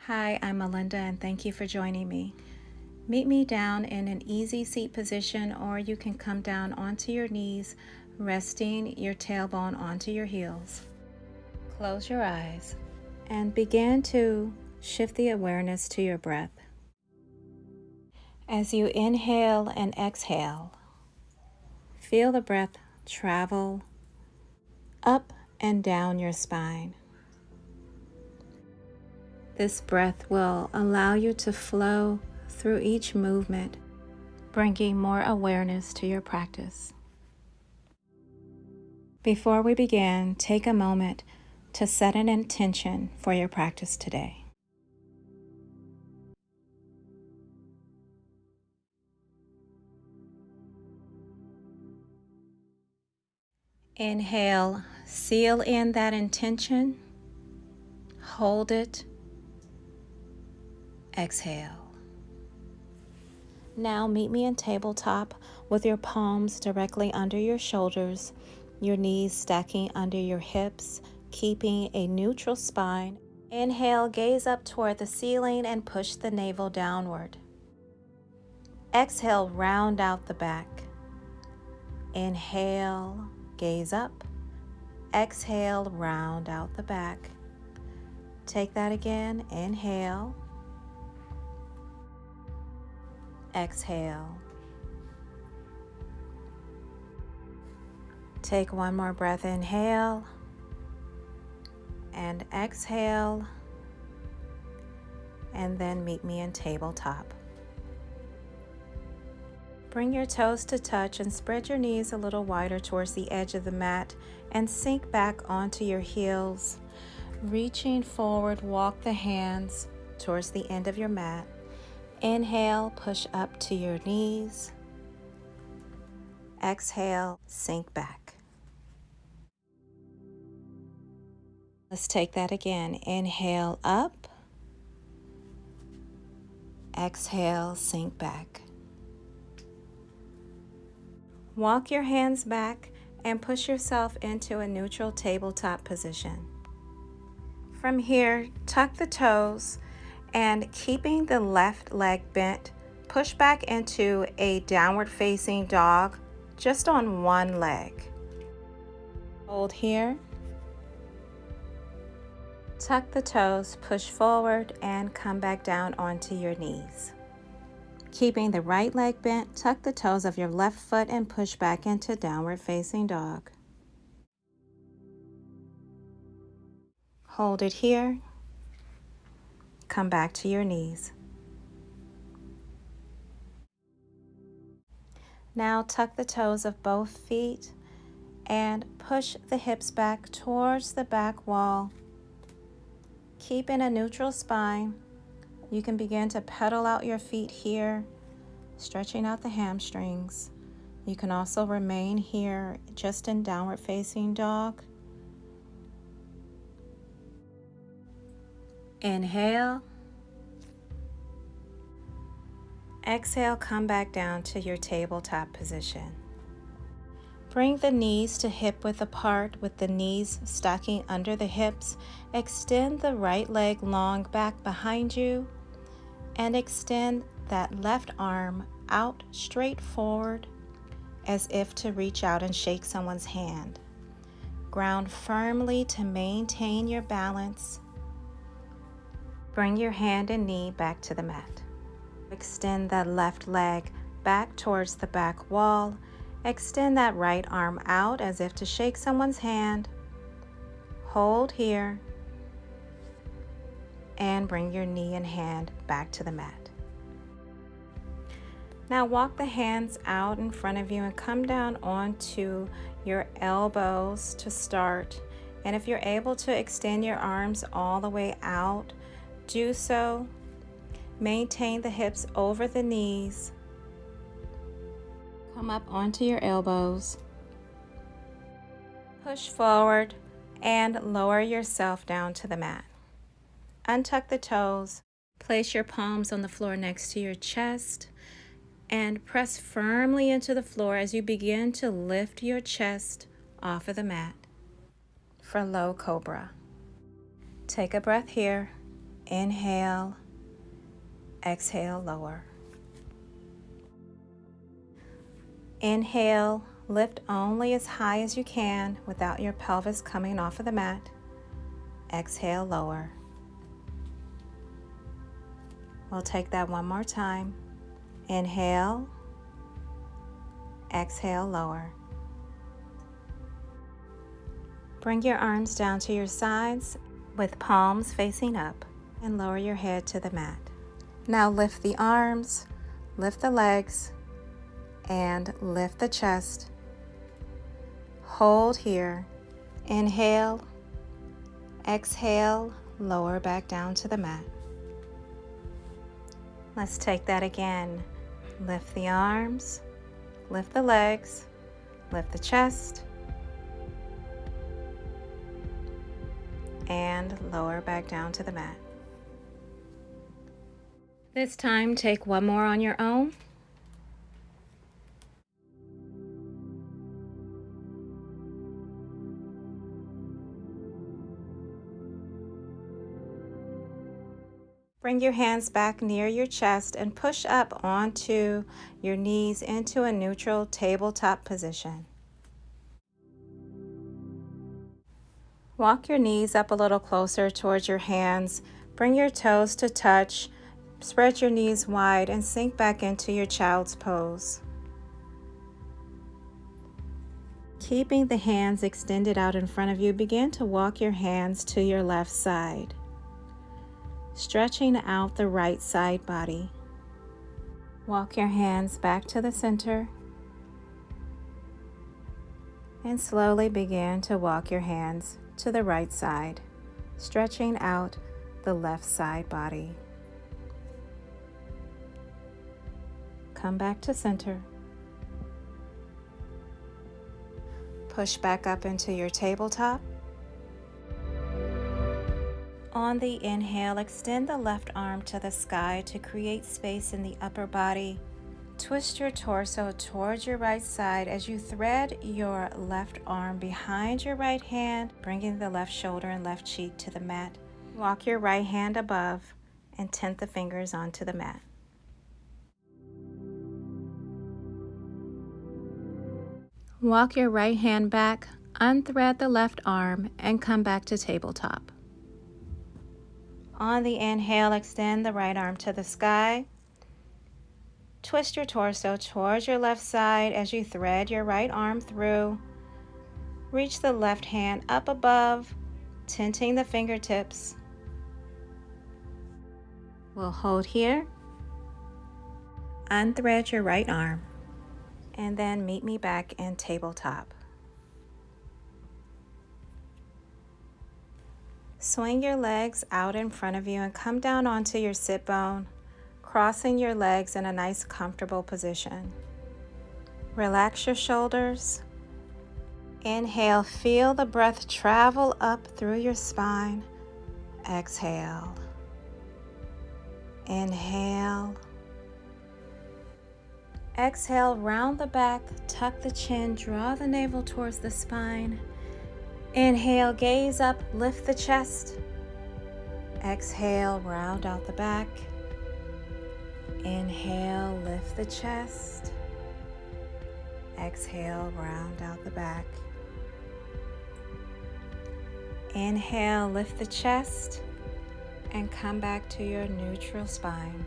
Hi, I'm Melinda and thank you for joining me. Meet me down in an easy seat position, or you can come down onto your knees, resting your tailbone onto your heels. Close your eyes and begin to shift the awareness to your breath. As you inhale and exhale, feel the breath travel up and down your spine. This breath will allow you to flow through each movement, bringing more awareness to your practice. Before we begin, take a moment to set an intention for your practice today. Inhale, seal in that intention, hold it, exhale. Now meet me in tabletop with your palms directly under your shoulders, your knees stacking under your hips, keeping a neutral spine. Inhale, gaze up toward the ceiling and push the navel downward. Exhale, round out the back. Inhale, gaze up. Exhale, round out the back. Take that again. Inhale. Exhale. Take one more breath. Inhale. And exhale. And then meet me in tabletop. Bring your toes to touch and spread your knees a little wider towards the edge of the mat and sink back onto your heels. Reaching forward, walk the hands towards the end of your mat. Inhale, push up to your knees. Exhale, sink back. Let's take that again. Inhale up. Exhale, sink back. Walk your hands back and push yourself into a neutral tabletop position. From here, tuck the toes and keeping the left leg bent, push back into a downward facing dog just on one leg. Hold here. Tuck the toes, push forward, and come back down onto your knees. Keeping the right leg bent, tuck the toes of your left foot and push back into downward facing dog. Hold it here. Come back to your knees. Now tuck the toes of both feet and push the hips back towards the back wall. Keep in a neutral spine. You can begin to pedal out your feet here, stretching out the hamstrings. You can also remain here just in downward facing dog. Inhale. Exhale, come back down to your tabletop position. Bring the knees to hip width apart with the knees stacking under the hips. Extend the right leg long back behind you and extend that left arm out straight forward as if to reach out and shake someone's hand. Ground firmly to maintain your balance. Bring your hand and knee back to the mat. Extend that left leg back towards the back wall. Extend that right arm out as if to shake someone's hand. Hold here. And bring your knee and hand back to the mat. Now walk the hands out in front of you and come down onto your elbows to start. And if you're able to extend your arms all the way out, do so. Maintain the hips over the knees. Come up onto your elbows. Push forward and lower yourself down to the mat. Untuck the toes. Place your palms on the floor next to your chest and press firmly into the floor as you begin to lift your chest off of the mat for low cobra. Take a breath here. Inhale, exhale, lower. Inhale, lift only as high as you can without your pelvis coming off of the mat. Exhale, lower. We'll take that one more time. Inhale, exhale, lower. Bring your arms down to your sides with palms facing up and lower your head to the mat. Now lift the arms, lift the legs, and lift the chest. Hold here. Inhale, exhale, lower back down to the mat. Let's take that again. Lift the arms, lift the legs, lift the chest, and lower back down to the mat. This time, take one more on your own. Bring your hands back near your chest and push up onto your knees into a neutral tabletop position. Walk your knees up a little closer towards your hands. Bring your toes to touch. Spread your knees wide and sink back into your child's pose. Keeping the hands extended out in front of you, begin to walk your hands to your left side, stretching out the right side body. Walk your hands back to the center and slowly begin to walk your hands to the right side, stretching out the left side body. Come back to center. Push back up into your tabletop. On the inhale, extend the left arm to the sky to create space in the upper body. Twist your torso towards your right side as you thread your left arm behind your right hand, bringing the left shoulder and left cheek to the mat. Walk your right hand above and tent the fingers onto the mat. Walk your right hand back, unthread the left arm, and come back to tabletop. On the inhale, extend the right arm to the sky. Twist your torso towards your left side as you thread your right arm through. Reach the left hand up above, tenting the fingertips. We'll hold here. Unthread your right arm, and then meet me back in tabletop. Swing your legs out in front of you and come down onto your sit bone, crossing your legs in a nice comfortable position. Relax your shoulders. Inhale, feel the breath travel up through your spine. Exhale. Inhale. Exhale, round the back, tuck the chin, draw the navel towards the spine. Inhale, gaze up, lift the chest. Exhale, round out the back. Inhale, lift the chest. Exhale, round out the back. Inhale, lift the chest, and come back to your neutral spine.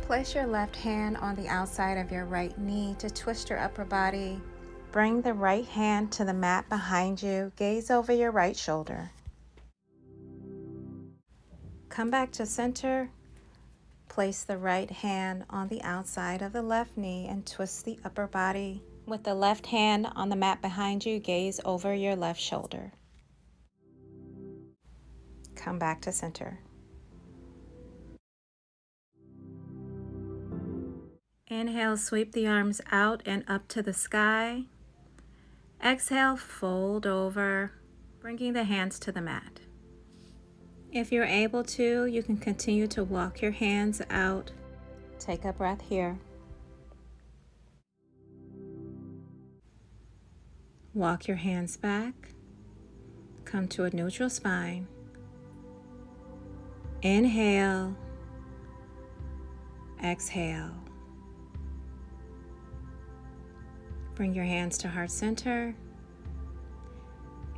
Place your left hand on the outside of your right knee to twist your upper body. Bring the right hand to the mat behind you. Gaze over your right shoulder. Come back to center. Place the right hand on the outside of the left knee and twist the upper body. With the left hand on the mat behind you, gaze over your left shoulder. Come back to center. Inhale, sweep the arms out and up to the sky. Exhale, fold over, bringing the hands to the mat. If you're able to, you can continue to walk your hands out. Take a breath here. Walk your hands back. Come to a neutral spine. Inhale, exhale. Bring your hands to heart center.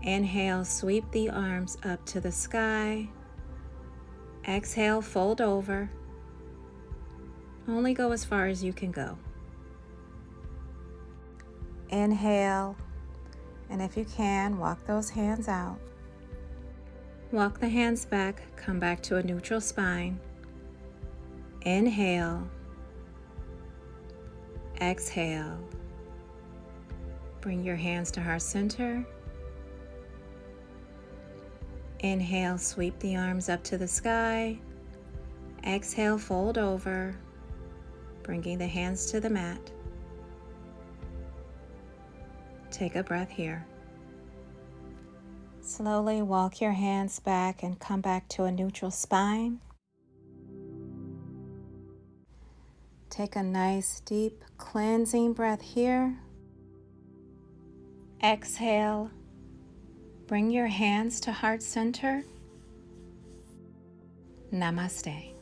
Inhale, sweep the arms up to the sky. Exhale, fold over. Only go as far as you can go. Inhale, and if you can, walk those hands out. Walk the hands back, come back to a neutral spine. Inhale, exhale. Bring your hands to heart center. Inhale, sweep the arms up to the sky. Exhale, fold over, bringing the hands to the mat. Take a breath here. Slowly walk your hands back and come back to a neutral spine. Take a nice, deep, cleansing breath here. Exhale. Bring your hands to heart center. Namaste.